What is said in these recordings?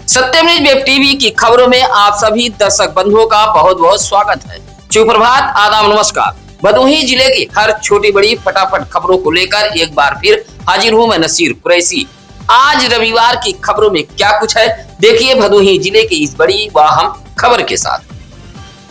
सत्यम news web TV की खबरों में आप सभी दर्शक बंधुओं का बहुत बहुत स्वागत है। सुप्रभात, आदाब, नमस्कार। भदोही जिले की हर छोटी बड़ी फटाफट खबरों को लेकर एक बार फिर हाजिर हूं मैं नसीर कुरैशी। आज रविवार की खबरों में क्या कुछ है, देखिए भदोही जिले की इस बड़ी व अहम खबर के साथ।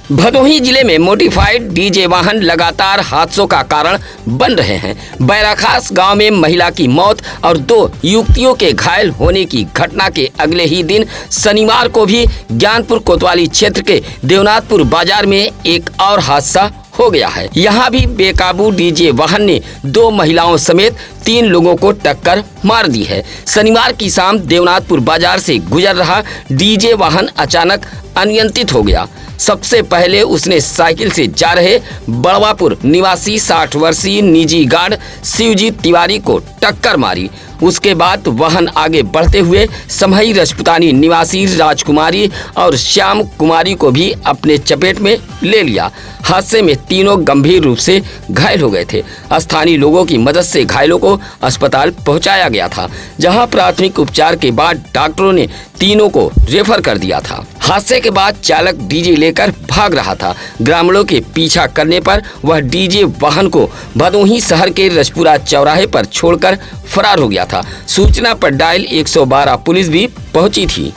भदोही जिले में मोडिफाइड डीजे वाहन लगातार हादसों का कारण बन रहे हैं। बैराखास गांव में महिला की मौत और 2 युवतियों के घायल होने की घटना के अगले ही दिन शनिवार को भी ज्ञानपुर कोतवाली क्षेत्र के देवनाथपुर बाजार में एक और हादसा हो गया है। यहाँ भी बेकाबू डीजे वाहन ने 2 महिलाओं समेत 3 लोगों को टक्कर मार दी है। शनिवार की शाम देवनाथपुर बाजार से गुजर रहा डीजे वाहन अचानक अनियंत्रित हो गया। सबसे पहले उसने साइकिल से जा रहे बड़वापुर निवासी 60 वर्षीय निजी गार्ड शिवजी तिवारी को टक्कर मारी। उसके बाद वाहन आगे बढ़ते हुए समही रजपुतानी निवासी राजकुमारी और श्याम कुमारी को भी अपने चपेट में ले लिया। हादसे में तीनों गंभीर रूप से घायल हो गए थे। स्थानीय लोगों की मदद से घायलों को अस्पताल पहुंचाया गया था, जहां प्राथमिक उपचार के बाद डॉक्टरों ने तीनों को रेफर कर दिया था। हादसे के बाद चालक डीजे लेकर भाग रहा था। ग्रामीणों के पीछा करने पर वह डीजे वाहन को भदोही शहर के रजपुरा चौराहे पर छोड़कर फरार हो गया था। सूचना पर डायल 112 पुलिस भी पहुंची थी।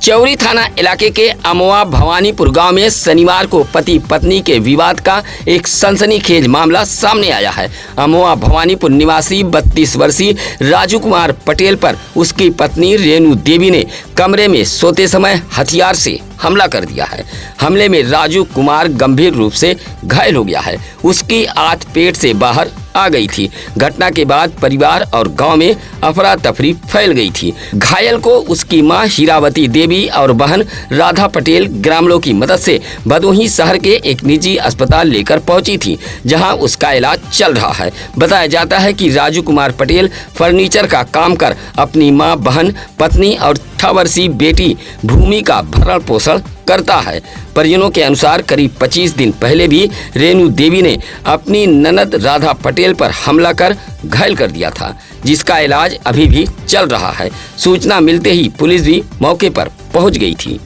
चौरी थाना इलाके के अमवा भवानीपुर गांव में शनिवार को पति पत्नी के विवाद का एक सनसनीखेज मामला सामने आया है। अमवा भवानीपुर निवासी 32 वर्षीय राजू कुमार पटेल पर उसकी पत्नी रेणु देवी ने कमरे में सोते समय हथियार से हमला कर दिया है। हमले में राजू कुमार गंभीर रूप से घायल हो गया है। उसकी आंत पेट से बाहर आ गई थी। घटना के बाद परिवार और गांव में अफरा तफरी फैल गई थी। घायल को उसकी मां हीरावती देवी और बहन राधा पटेल ग्रामीणों की मदद से भदोही शहर के एक निजी अस्पताल लेकर पहुंची थी, जहां उसका इलाज चल रहा है। बताया जाता है कि राजू कुमार पटेल फर्नीचर का काम कर अपनी मां, बहन, पत्नी और 6 वर्षीय बेटी भूमि का भरण पोषण करता है। परिजनों के अनुसार करीब 25 दिन पहले भी रेणु देवी ने अपनी ननद राधा पटेल पर हमला कर घायल कर दिया था, जिसका इलाज अभी भी चल रहा है। सूचना मिलते ही पुलिस भी मौके पर पहुंच गई थी।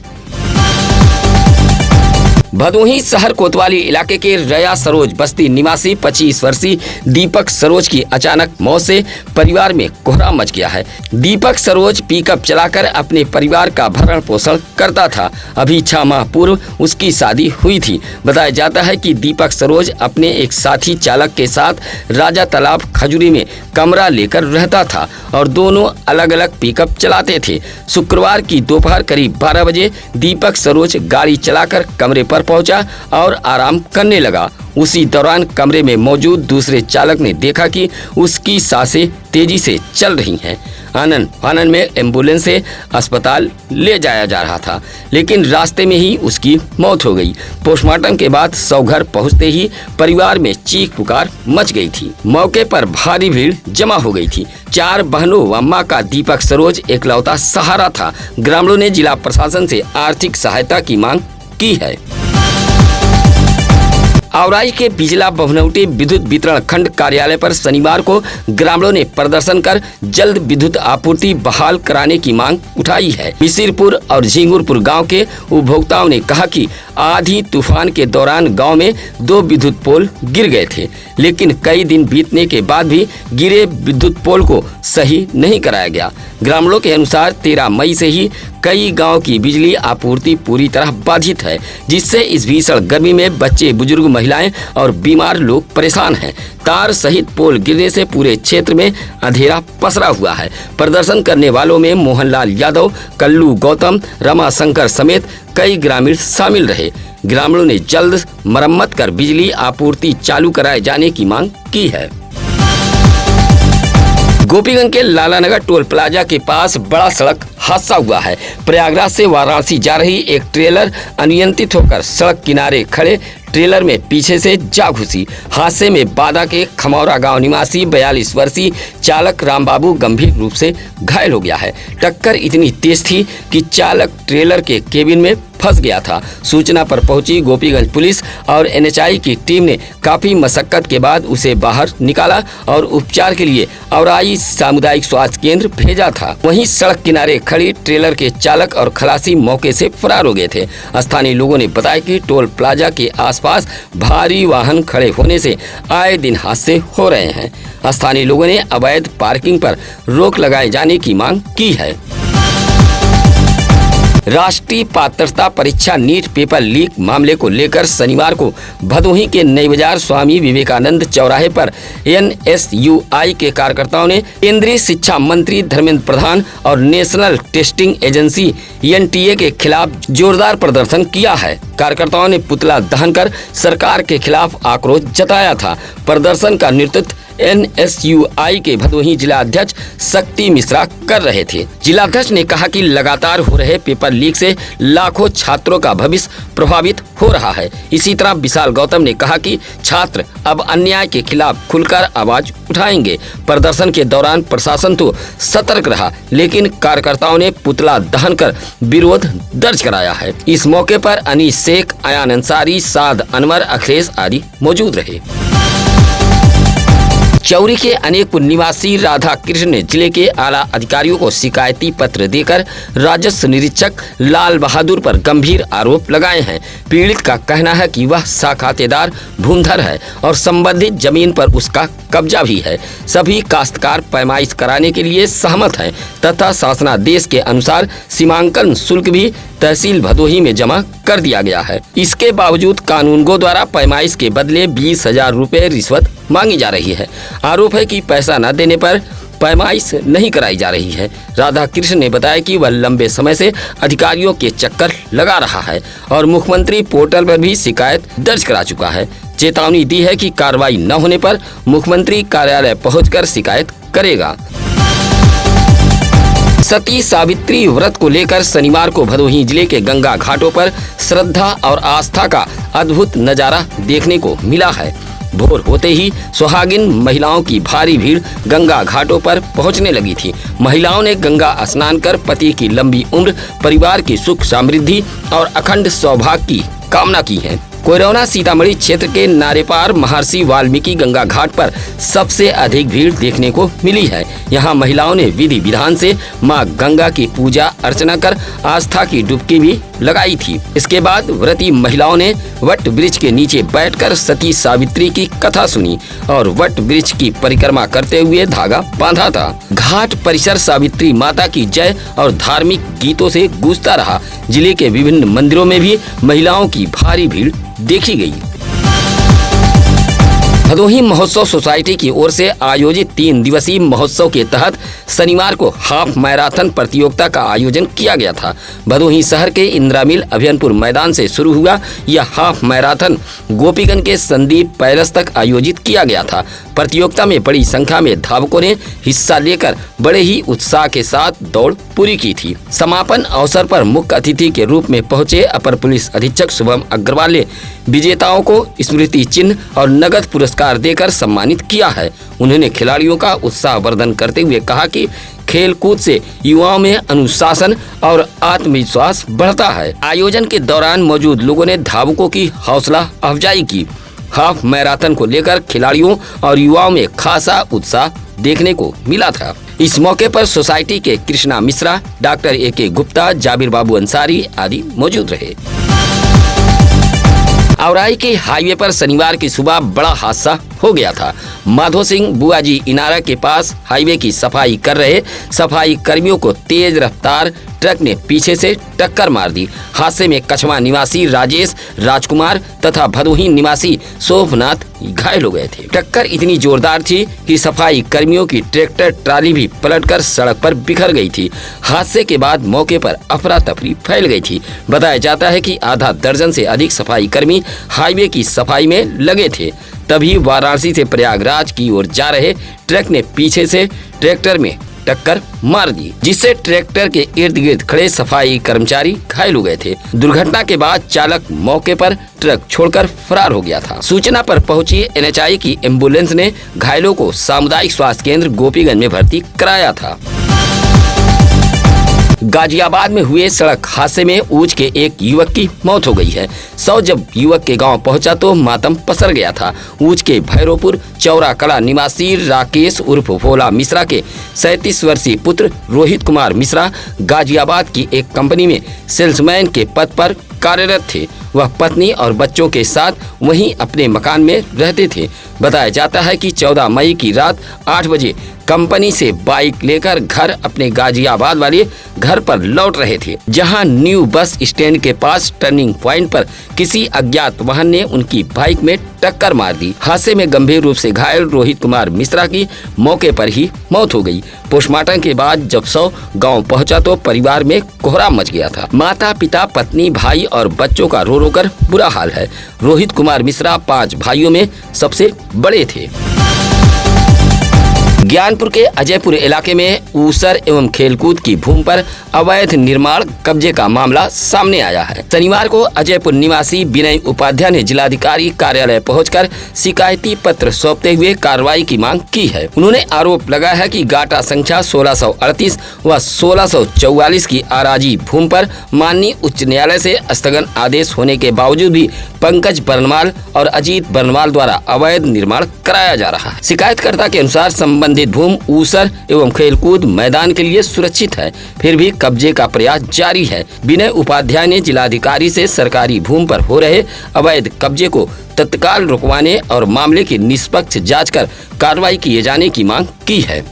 भदोही शहर कोतवाली इलाके के रया सरोज बस्ती निवासी 25 वर्षीय दीपक सरोज की अचानक मौत से परिवार में कोहराम मच गया है। दीपक सरोज पिकअप चलाकर अपने परिवार का भरण पोषण करता था। अभी 6 माह पूर्व उसकी शादी हुई थी। बताया जाता है कि दीपक सरोज अपने एक साथी चालक के साथ राजा तालाब खजूरी में कमरा लेकर रहता था और दोनों अलग अलग पिकअप चलाते थे। शुक्रवार की दोपहर करीब 12 बजे दीपक सरोज गाड़ी चलाकर कमरे पर पहुंचा और आराम करने लगा। उसी दौरान कमरे में मौजूद दूसरे चालक ने देखा कि उसकी सांसें तेजी से चल रही हैं। आनन फानन में एम्बुलेंस से अस्पताल ले जाया जा रहा था, लेकिन रास्ते में ही उसकी मौत हो गई। पोस्टमार्टम के बाद शव घर पहुंचते ही परिवार में चीख पुकार मच गई थी। मौके पर भारी भीड़ जमा हो गई थी। 4 बहनों व मां का दीपक सरोज एकलौता सहारा था। ग्रामीणों ने जिला प्रशासन से आर्थिक सहायता की मांग की है। औराई के बिजला बभनौटी विद्युत वितरण खंड कार्यालय पर शनिवार को ग्रामीणों ने प्रदर्शन कर जल्द विद्युत आपूर्ति बहाल कराने की मांग उठाई है। मिसिरपुर और झिंगुरपुर गांव के उपभोक्ताओं ने कहा कि आंधी तूफान के दौरान गांव में 2 विद्युत पोल गिर गए थे, लेकिन कई दिन बीतने के बाद भी गिरे विद्युत पोल को सही नहीं कराया गया। ग्रामीणों के अनुसार 13 मई से ही कई गांव की बिजली आपूर्ति पूरी तरह बाधित है, जिससे इस भीषण गर्मी में बच्चे, बुजुर्ग, महिलाएं और बीमार लोग परेशान हैं। तार सहित पोल गिरने से पूरे क्षेत्र में अंधेरा पसरा हुआ है। प्रदर्शन करने वालों में मोहनलाल यादव, कल्लू गौतम, रमा शंकर समेत कई ग्रामीण शामिल रहे। ग्रामीणों ने जल्द मरम्मत कर बिजली आपूर्ति चालू कराए जाने की मांग की है। गोपीगंज के लालानगर टोल प्लाजा के पास बड़ा सड़क हादसा हुआ है। प्रयागराज से वाराणसी जा रही एक ट्रेलर अनियंत्रित होकर सड़क किनारे खड़े ट्रेलर में पीछे से जा घुसी। हादसे में बादा के खमौरा गांव निवासी 42 वर्षीय चालक रामबाबू गंभीर रूप से घायल हो गया है। टक्कर इतनी तेज थी कि चालक ट्रेलर के केबिन में फंस गया था। सूचना पर पहुंची गोपीगंज पुलिस और एनएचआई की टीम ने काफी मशक्कत के बाद उसे बाहर निकाला और उपचार के लिए औराई सामुदायिक स्वास्थ्य केंद्र भेजा था। वहीं सड़क किनारे खड़ी ट्रेलर के चालक और खलासी मौके से फरार हो गए थे। स्थानीय लोगों ने बताया कि टोल प्लाजा के आसपास भारी वाहन खड़े होने से आए दिन हादसे हो रहे हैं। स्थानीय लोगों ने अवैध पार्किंग पर रोक लगाए जाने की मांग की है। राष्ट्रीय पात्रता परीक्षा नीट पेपर लीक मामले को लेकर शनिवार को भदोही के नई बाजार स्वामी विवेकानंद चौराहे पर एनएसयूआई के कार्यकर्ताओं ने केंद्रीय शिक्षा मंत्री धर्मेंद्र प्रधान और नेशनल टेस्टिंग एजेंसी एनटीए के खिलाफ जोरदार प्रदर्शन किया है। कार्यकर्ताओं ने पुतला दहन कर सरकार के खिलाफ आक्रोश जताया था। प्रदर्शन का नेतृत्व एनएसयूआई के भदोही जिला अध्यक्ष शक्ति मिश्रा कर रहे थे। जिलाध्यक्ष ने कहा कि लगातार हो रहे पेपर लीक से लाखों छात्रों का भविष्य प्रभावित हो रहा है। इसी तरह विशाल गौतम ने कहा कि छात्र अब अन्याय के खिलाफ खुलकर आवाज उठाएंगे। प्रदर्शन के दौरान प्रशासन तो सतर्क रहा, लेकिन कार्यकर्ताओं ने पुतला दहन कर विरोध दर्ज कराया है। इस मौके पर अनीस शेख, अयान अंसारी, साद अनवर, अखिलेश आदि मौजूद रहे। चौरी के अनेकपुर निवासी राधा कृष्ण ने जिले के आला अधिकारियों को शिकायती पत्र देकर राजस्व निरीक्षक लाल बहादुर पर गंभीर आरोप लगाए हैं। पीड़ित का कहना है कि वह साखातेदार भूमिधर है और संबंधित जमीन पर उसका कब्जा भी है। सभी काश्तकार पैमाइश कराने के लिए सहमत हैं तथा शासनादेश के अनुसार सीमांकन शुल्क भी तहसील भदोही में जमा कर दिया गया है। इसके बावजूद कानूनगो द्वारा पैमाइश के बदले 20,000 रुपए रिश्वत मांगी जा रही है। आरोप है कि पैसा न देने पर पैमाइश नहीं कराई जा रही है। राधा कृष्ण ने बताया कि वह लंबे समय से अधिकारियों के चक्कर लगा रहा है और मुख्यमंत्री पोर्टल पर भी शिकायत दर्ज करा चुका है। चेतावनी दी है कि कार्रवाई न होने पर मुख्यमंत्री कार्यालय पहुंचकर शिकायत करेगा। सती सावित्री व्रत को लेकर शनिवार को भदोही जिले के गंगा घाटों पर श्रद्धा और आस्था का अद्भुत नजारा देखने को मिला है। भोर होते ही सुहागिन महिलाओं की भारी भीड़ गंगा घाटों पर पहुंचने लगी थी। महिलाओं ने गंगा स्नान कर पति की लंबी उम्र, परिवार की सुख समृद्धि और अखंड सौभाग्य की कामना की है। कोयरौना सीतामढ़ी क्षेत्र के नारेपार महर्षि वाल्मीकि गंगा घाट पर सबसे अधिक भीड़ देखने को मिली है। यहाँ महिलाओं ने विधि विधान से मां गंगा की पूजा अर्चना कर आस्था की डुबकी भी लगाई थी। इसके बाद व्रती महिलाओं ने वट वृक्ष के नीचे बैठकर सती सावित्री की कथा सुनी और वट वृक्ष की परिक्रमा करते हुए धागा बांधा था। घाट परिसर सावित्री माता की जय और धार्मिक गीतों से गूंजता रहा। जिले के विभिन्न मंदिरों में भी महिलाओं की भारी भीड़ देखी गई। भदोही महोत्सव सोसाइटी की ओर से आयोजित 3 दिवसीय महोत्सव के तहत शनिवार को हाफ मैराथन प्रतियोगिता का आयोजन किया गया था। भदोही शहर के इंदिरा मिल अभियनपुर मैदान से शुरू हुआ यह हाफ मैराथन गोपीगंज के संदीप पैलेस तक आयोजित किया गया था। प्रतियोगिता में बड़ी संख्या में धावकों ने हिस्सा लेकर बड़े ही उत्साह के साथ दौड़ पूरी की थी। समापन अवसर पर मुख्य अतिथि के रूप में पहुंचे अपर पुलिस अधीक्षक शुभम अग्रवाल ने विजेताओं को स्मृति चिन्ह और नगद पुरस्कार देकर सम्मानित किया है। उन्होंने खिलाड़ियों का उत्साहवर्धन करते हुए कहा कि खेल कूद से युवाओं में अनुशासन और आत्मविश्वास बढ़ता है। आयोजन के दौरान मौजूद लोगों ने धावकों की हौसला अफजाई की। हाफ मैराथन को लेकर खिलाड़ियों और युवाओं में खासा उत्साह देखने को मिला था। इस मौके पर सोसाइटी के कृष्णा मिश्रा, डॉक्टर AK गुप्ता, जाबिर बाबू अंसारी आदि मौजूद रहे। औराई के हाईवे पर शनिवार की सुबह बड़ा हादसा हो गया था। माधो सिंह बुआजी इनारा के पास हाईवे की सफाई कर रहे सफाई कर्मियों को तेज रफ्तार ट्रक ने पीछे से टक्कर मार दी। हादसे में कछवा निवासी राजेश राजकुमार तथा भदोही निवासी शोभनाथ घायल हो गए थे। टक्कर इतनी जोरदार थी कि सफाई कर्मियों की ट्रैक्टर ट्राली भी पलटकर सड़क पर बिखर गई थी। हादसे के बाद मौके पर अफरा तफरी फैल गई थी। बताया जाता है कि आधा दर्जन से अधिक सफाई कर्मी हाईवे की सफाई में लगे थे। तभी वाराणसी से प्रयागराज की ओर जा रहे ट्रक ने पीछे से ट्रैक्टर में टक्कर मार दी, जिससे ट्रैक्टर के इर्द गिर्द खड़े सफाई कर्मचारी घायल हो गए थे। दुर्घटना के बाद चालक मौके पर ट्रक छोड़कर फरार हो गया था। सूचना पर पहुंची NHI की एम्बुलेंस ने घायलों को सामुदायिक स्वास्थ्य केंद्र गोपीगंज में भर्ती कराया था। गाजियाबाद में हुए सड़क हादसे में ऊंच के एक युवक की मौत हो गई है। जब युवक के गांव पहुंचा तो मातम पसर गया था। ऊंच के भैरोपुर चौरा कला निवासी राकेश उर्फ भोला मिश्रा के 37 वर्षीय पुत्र रोहित कुमार मिश्रा गाजियाबाद की एक कंपनी में सेल्समैन के पद पर कार्यरत थे। वह पत्नी और बच्चों के साथ वहीं अपने मकान में रहते थे। बताया जाता है कि 14 मई की रात 8 बजे कंपनी से बाइक लेकर घर अपने गाजियाबाद वाले घर पर लौट रहे थे, जहां न्यू बस स्टैंड के पास टर्निंग पॉइंट पर किसी अज्ञात वाहन ने उनकी बाइक में टक्कर मार दी। हादसे में गंभीर रूप से घायल रोहित कुमार मिश्रा की मौके पर ही मौत हो गई। पोस्टमार्टम के बाद जब शव गांव पहुंचा तो परिवार में कोहराम मच गया था। माता पिता पत्नी भाई और बच्चों का रो रो कर बुरा हाल है। रोहित कुमार मिश्रा 5 भाइयों में सबसे बड़े थे। ज्ञानपुर के अजयपुर इलाके में ऊसर एवं खेलकूद की भूमि पर अवैध निर्माण कब्जे का मामला सामने आया है। शनिवार को अजयपुर निवासी विनय उपाध्याय ने जिलाधिकारी कार्यालय पहुंचकर शिकायती पत्र सौंपते हुए कार्रवाई की मांग की है। उन्होंने आरोप लगाया है कि गाटा संख्या 1638 व 1644 की आराजी भूमि पर माननीय उच्च न्यायालय से स्थगन आदेश होने के बावजूद भी पंकज बर्नवाल और अजीत बर्नवाल द्वारा अवैध निर्माण कराया जा रहा है। शिकायतकर्ता के अनुसार संबंधित भूमि ऊसर एवं खेलकूद मैदान के लिए सुरक्षित है, फिर भी कब्जे का प्रयास जारी है। विनय उपाध्याय ने जिलाधिकारी से सरकारी भूमि पर हो रहे अवैध कब्जे को तत्काल रुकवाने और मामले की निष्पक्ष जांच कर कार्रवाई किए जाने की मांग की है।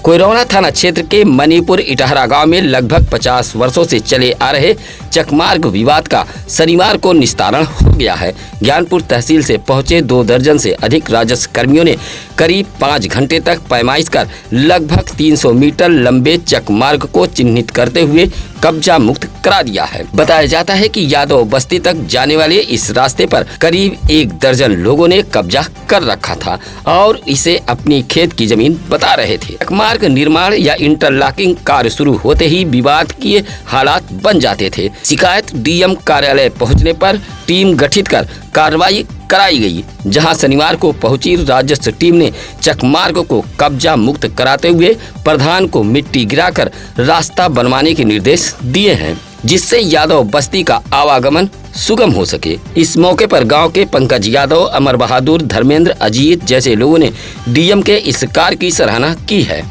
कोइरौना थाना क्षेत्र के मणिपुर इटहरा गांव में लगभग 50 वर्षों से चले आ रहे चकमार्ग विवाद का शनिवार को निस्तारण हो गया है। ज्ञानपुर तहसील से पहुंचे 2 दर्जन से अधिक राजस्व कर्मियों ने करीब 5 घंटे तक पैमाइश कर लगभग 300 मीटर लंबे चकमार्ग को चिन्हित करते हुए कब्जा मुक्त करा दिया है। बताया जाता है कि यादव बस्ती तक जाने वाले इस रास्ते पर करीब 1 दर्जन लोगों ने कब्जा कर रखा था और इसे अपनी खेत की जमीन बता रहे थे। चकमार्ग निर्माण या इंटरलॉकिंग कार्य शुरू होते ही विवाद के हालात बन जाते थे। शिकायत डीएम कार्यालय पहुंचने पर टीम गठित कर कार्रवाई कराई गई, जहां शनिवार को पहुंची राजस्व टीम ने चकमार्ग को कब्जा मुक्त कराते हुए प्रधान को मिट्टी गिराकर रास्ता बनवाने के निर्देश दिए हैं, जिससे यादव बस्ती का आवागमन सुगम हो सके। इस मौके पर गांव के पंकज यादव, अमर बहादुर, धर्मेंद्र, अजीत जैसे लोगों ने डीएम के इस कार्य की सराहना की है।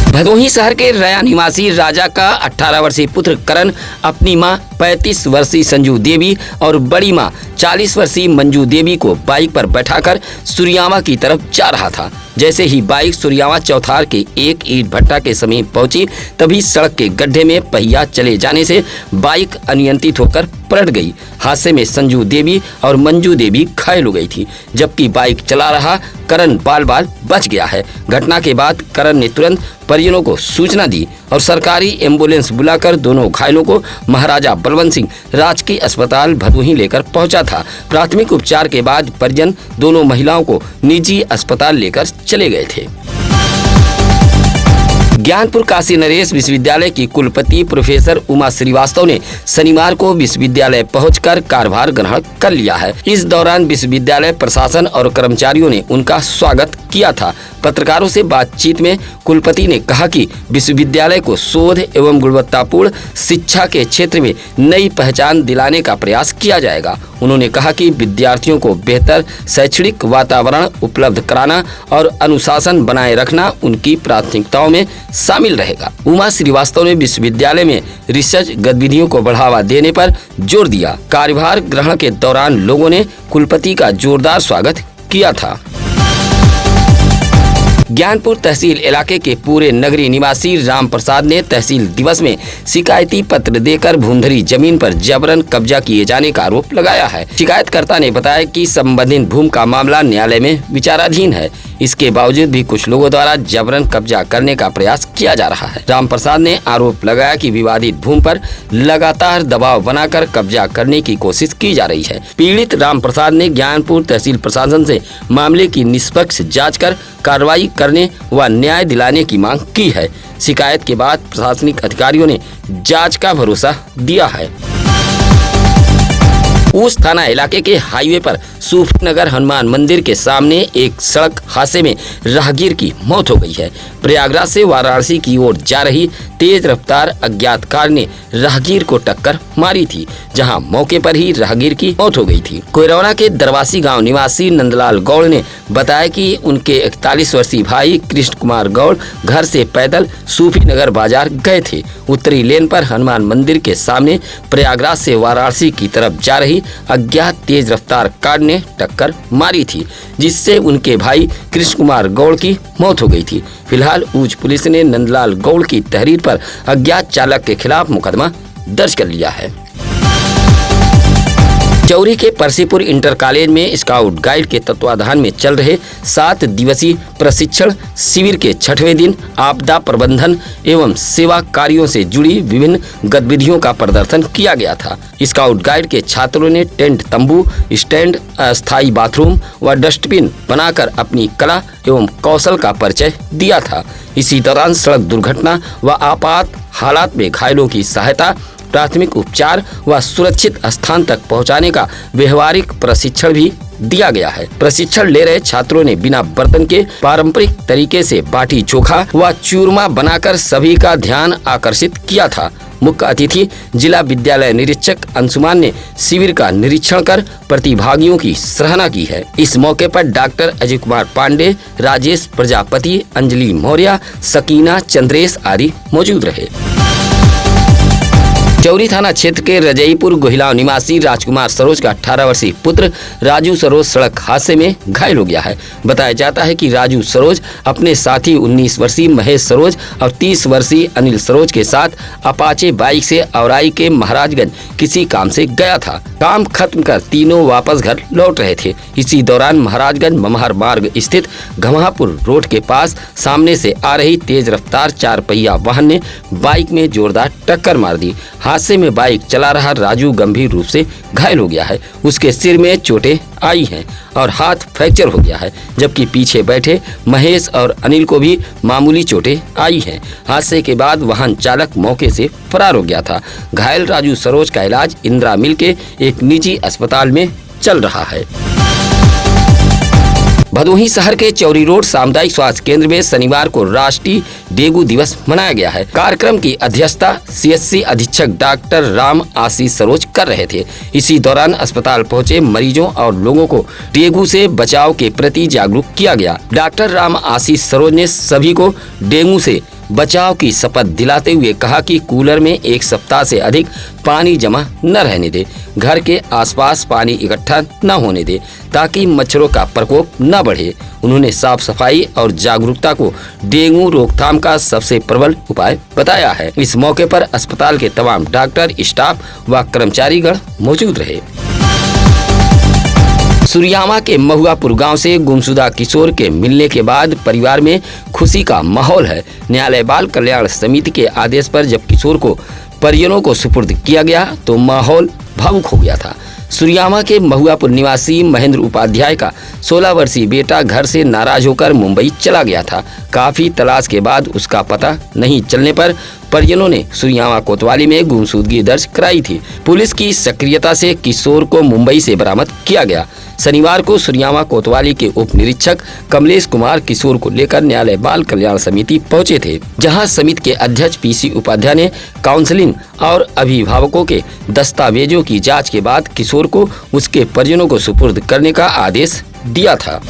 भदोही शहर के रया निवासी राजा का 18 वर्षीय पुत्र करण अपनी मां 35 वर्षीय संजू देवी और बड़ी मां 40 वर्षीय मंजू देवी को बाइक पर बैठाकर सुरियावा की तरफ जा रहा था। जैसे ही बाइक सुरियावा चौथार के एक ईंट भट्टा के समीप पहुंची, तभी सड़क के गड्ढे में पहिया चले जाने से बाइक अनियंत्रित होकर पलट गई। हादसे में संजू देवी और मंजू देवी घायल हो गई थी, जबकि बाइक चला रहा करण बाल बाल बच गया है। घटना के बाद करण ने तुरंत परिजनों को सूचना दी और सरकारी एम्बुलेंस बुलाकर दोनों घायलों को महाराजा बलवंत सिंह राजकीय अस्पताल भदोही लेकर पहुंचा था। प्राथमिक उपचार के बाद परिजन दोनों महिलाओं को निजी अस्पताल लेकर चले गए थे। ज्ञानपुर काशी नरेश विश्वविद्यालय की कुलपति प्रोफेसर उमा श्रीवास्तव ने शनिवार को विश्वविद्यालय पहुंचकर कार्यभार ग्रहण कर लिया है। इस दौरान विश्वविद्यालय प्रशासन और कर्मचारियों ने उनका स्वागत किया था। पत्रकारों से बातचीत में कुलपति ने कहा कि विश्वविद्यालय को शोध एवं गुणवत्तापूर्ण शिक्षा के क्षेत्र में नई पहचान दिलाने का प्रयास किया जाएगा। उन्होंने कहा कि विद्यार्थियों को बेहतर शैक्षणिक वातावरण उपलब्ध कराना और अनुशासन बनाए रखना उनकी प्राथमिकताओं में शामिल रहेगा। उमा श्रीवास्तव ने विश्वविद्यालय में रिसर्च गतिविधियों को बढ़ावा देने पर जोर दिया। कार्यभार ग्रहण के दौरान लोगों ने कुलपति का जोरदार स्वागत किया था। ज्ञानपुर तहसील इलाके के पूरे नगरी निवासी राम प्रसाद ने तहसील दिवस में शिकायती पत्र देकर भूमधरी जमीन पर जबरन कब्जा किए जाने का आरोप लगाया है। शिकायतकर्ता ने बताया कि संबंधित भूमि का मामला न्यायालय में विचाराधीन है। इसके बावजूद भी कुछ लोगों द्वारा जबरन कब्जा करने का प्रयास किया जा रहा है। राम प्रसाद ने आरोप लगाया कि विवादित भूमि पर लगातार दबाव बनाकर कब्जा करने की कोशिश की जा रही है। पीड़ित राम प्रसाद ने ज्ञानपुर तहसील प्रशासन से मामले की निष्पक्ष जांच कर कार्रवाई करने व न्याय दिलाने की मांग की है। शिकायत के बाद प्रशासनिक अधिकारियों ने जांच का भरोसा दिया है। उस थाना इलाके के हाईवे पर सूफी नगर हनुमान मंदिर के सामने एक सड़क हादसे में राहगीर की मौत हो गई है। प्रयागराज से वाराणसी की ओर जा रही तेज रफ्तार अज्ञात कार ने राहगीर को टक्कर मारी थी, जहां मौके पर ही राहगीर की मौत हो गई थी। कोइरौना के दरवासी गांव निवासी नंदलाल गौड़ ने बताया कि उनके 41 वर्षीय भाई कृष्ण कुमार गौड़ घर से पैदल सूफी नगर बाजार गए थे। उत्तरी लेन पर हनुमान मंदिर के सामने प्रयागराज से वाराणसी की तरफ जा रही अज्ञात तेज रफ्तार कार ने टक्कर मारी थी, जिससे उनके भाई कृष्ण कुमार गौड़ की मौत हो गई थी। फिलहाल ऊंच पुलिस ने नंदलाल गौड़ की तहरीर पर अज्ञात चालक के खिलाफ मुकदमा दर्ज कर लिया है। चौरी के परसीपुर इंटर कॉलेज में स्काउट गाइड के तत्वाधान में चल रहे 7 दिवसीय प्रशिक्षण शिविर के 6वें दिन आपदा प्रबंधन एवं सेवा कार्यों से जुड़ी विभिन्न गतिविधियों का प्रदर्शन किया गया था। स्काउट गाइड के छात्रों ने टेंट, तंबू, स्टैंड, अस्थायी बाथरूम व डस्टबिन बनाकर अपनी कला एवं कौशल का परिचय दिया था। इसी दौरान सड़क दुर्घटना व आपात हालात में घायलों की सहायता, प्राथमिक उपचार व सुरक्षित स्थान तक पहुंचाने का व्यवहारिक प्रशिक्षण भी दिया गया है। प्रशिक्षण ले रहे छात्रों ने बिना बर्तन के पारंपरिक तरीके से बाटी चोखा व चूरमा बनाकर सभी का ध्यान आकर्षित किया था। मुख्य अतिथि जिला विद्यालय निरीक्षक अंशुमान ने शिविर का निरीक्षण कर प्रतिभागियों की सराहना की है। इस मौके पर डॉक्टर अजय कुमार पांडे, राजेश प्रजापति, अंजलि मौर्य, सकीना चंद्रेश आदि मौजूद रहे। चौरी थाना क्षेत्र के रजईपुर गोहिलाव निवासी राजकुमार सरोज का 18 वर्षीय पुत्र राजू सरोज सड़क हादसे में घायल हो गया है। बताया जाता है कि राजू सरोज अपने साथी 19 वर्षीय महेश सरोज और 30 वर्षीय अनिल सरोज के साथ अपाचे बाइक से औराई के महाराजगंज किसी काम से गया था। काम खत्म कर तीनों वापस घर लौट रहे थे। इसी दौरान महाराजगंज ममहर मार्ग स्थित घमापुर रोड के पास सामने से आ रही तेज रफ्तार 4 पहिया वाहन ने बाइक में जोरदार टक्कर मार दी। हादसे में बाइक चला रहा राजू गंभीर रूप से घायल हो गया है। उसके सिर में चोटें आई हैं और हाथ फ्रैक्चर हो गया है, जबकि पीछे बैठे महेश और अनिल को भी मामूली चोटें आई हैं। हादसे के बाद वाहन चालक मौके से फरार हो गया था। घायल राजू सरोज का इलाज इंदिरा मिल के एक निजी अस्पताल में चल रहा है। भदोही शहर के चौरी रोड सामुदायिक स्वास्थ्य केंद्र में शनिवार को राष्ट्रीय डेंगू दिवस मनाया गया है। कार्यक्रम की अध्यक्षता सीएचसी अधीक्षक डॉक्टर राम आशीष सरोज कर रहे थे। इसी दौरान अस्पताल पहुंचे मरीजों और लोगों को डेंगू से बचाव के प्रति जागरूक किया गया। डॉक्टर राम आशीष सरोज ने सभी को डेंगू से बचाव की शपथ दिलाते हुए कहा कि कूलर में 1 सप्ताह से अधिक पानी जमा न रहने दे, घर के आसपास पानी इकट्ठा न होने दे ताकि मच्छरों का प्रकोप न बढ़े। उन्होंने साफ सफाई और जागरूकता को डेंगू रोकथाम का सबसे प्रबल उपाय बताया है। इस मौके पर अस्पताल के तमाम डॉक्टर, स्टाफ व कर्मचारीगण मौजूद रहे। सुरियामा के महुआपुर गांव से गुमशुदा किशोर के मिलने के बाद परिवार में खुशी का माहौल है। न्यायालय बाल कल्याण समिति के आदेश पर जब किशोर को परिजनों को सुपुर्द किया गया तो माहौल भावुक हो गया था। सुरियामा के महुआपुर निवासी महेंद्र उपाध्याय का 16 वर्षीय बेटा घर से नाराज होकर मुंबई चला गया था। काफी तलाश के बाद उसका पता नहीं चलने पर परिजनों ने सुरियामा कोतवाली में गुमशुदगी दर्ज कराई थी। पुलिस की सक्रियता से किशोर को मुंबई से बरामद किया गया। शनिवार को सुरियामा कोतवाली के उप निरीक्षक कमलेश कुमार किशोर को लेकर न्यायालय बाल कल्याण समिति पहुंचे थे, जहां समिति के अध्यक्ष पीसी उपाध्याय ने काउंसलिंग और अभिभावकों के दस्तावेजों की जांच के बाद किशोर को उसके परिजनों को सुपुर्द करने का आदेश दिया था।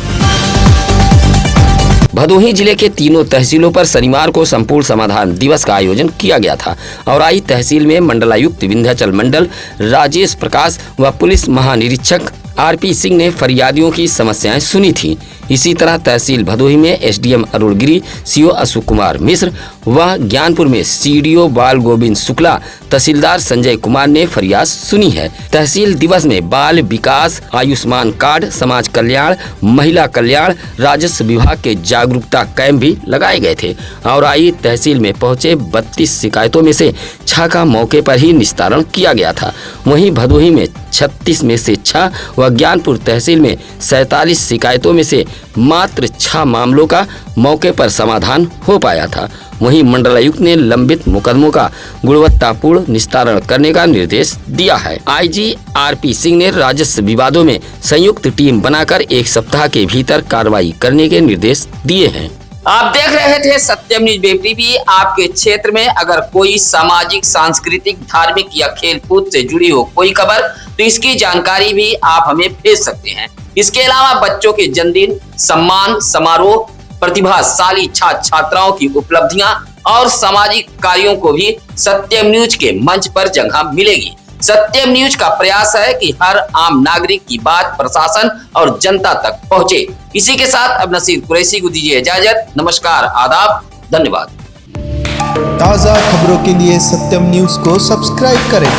भदोही जिले के तीनों तहसीलों पर शनिवार को संपूर्ण समाधान दिवस का आयोजन किया गया था। औराई तहसील में मंडलायुक्त विंध्याचल मंडल राजेश प्रकाश व पुलिस महानिरीक्षक आरपी सिंह ने फरियादियों की समस्याएं सुनी थी। इसी तरह तहसील भदोही में एसडीएम अरुण गिरी, सीओ अशोक कुमार मिश्र व ज्ञानपुर में सीडीओ बाल गोविंद शुक्ला, तहसीलदार संजय कुमार ने फरियाद सुनी है। तहसील दिवस में बाल विकास, आयुष्मान कार्ड, समाज कल्याण, महिला कल्याण, राजस्व विभाग के जागरूकता कैंप भी लगाए गए थे। और आई तहसील में पहुंचे 32 शिकायतों में से 6 का मौके पर ही निस्तारण किया गया था। वहीं भदोही में 36 में से 6 व ज्ञानपुर तहसील में 47 शिकायतों में से मात्र 6 मामलों का मौके पर समाधान हो पाया था। वहीं मंडलायुक्त ने लंबित मुकदमों का गुणवत्तापूर्ण निस्तारण करने का निर्देश दिया है। आईजी आरपी सिंह ने राजस्व विवादों में संयुक्त टीम बनाकर 1 सप्ताह के भीतर कार्रवाई करने के निर्देश दिए हैं। आप देख रहे थे सत्यम न्यूज वेब टीवी। आपके क्षेत्र में अगर कोई सामाजिक, सांस्कृतिक, धार्मिक या खेल कूद से जुड़ी हो कोई खबर, तो इसकी जानकारी भी आप हमें भेज सकते हैं। इसके अलावा बच्चों के जन्मदिन, सम्मान समारोह, प्रतिभाशाली छात्र छात्राओं की उपलब्धियां और सामाजिक कार्यों को भी सत्यम न्यूज के मंच पर जगह मिलेगी। सत्यम न्यूज का प्रयास है कि हर आम नागरिक की बात प्रशासन और जनता तक पहुंचे। इसी के साथ अब नसीर कुरैशी को दीजिए इजाजत। नमस्कार, आदाब, धन्यवाद। ताज़ा खबरों के लिए सत्यम न्यूज को सब्सक्राइब करें